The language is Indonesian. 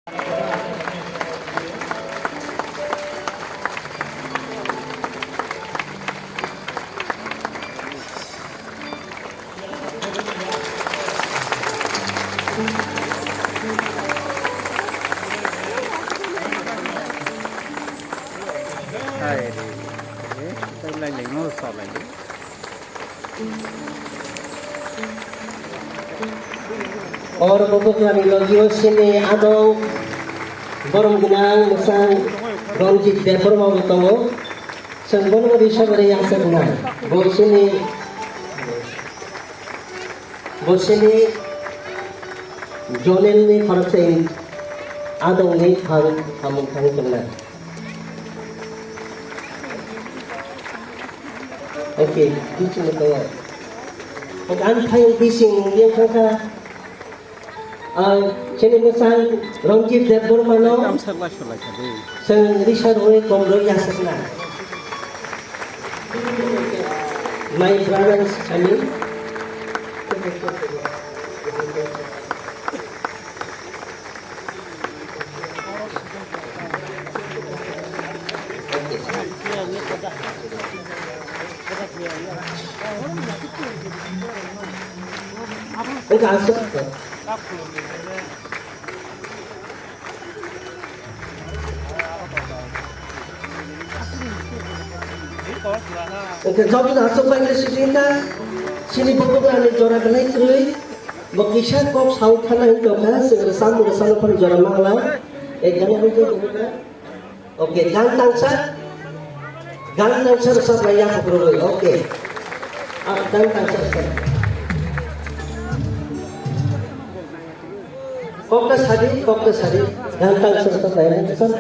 Hai đi, đây là những nó sọt lại đi. Or pupuk kami logio sini adong borong gunang musang ronjit depor mau bertemu senggono di sabari yang sebenar bos sini jonel ni parasai adong ni kamu benar. Oke, di sini tengah. Ang tayong bising yang kata sini musang ronjit depor mano Kam serlah serlah jadi. seng risar oleh komro yang sebenar. My brothers, kami enggak asuk. Oke, jauh dah asuk lagi sini pokoknya ada jora kenai terus. Bakisah kok saut kana itu kan segera sambil pun jora mangla. Jangan itu juga. Oke, gantang sah sab layak perlu. Oke, gantang sah. Koktas hari, gantang sah layak sab.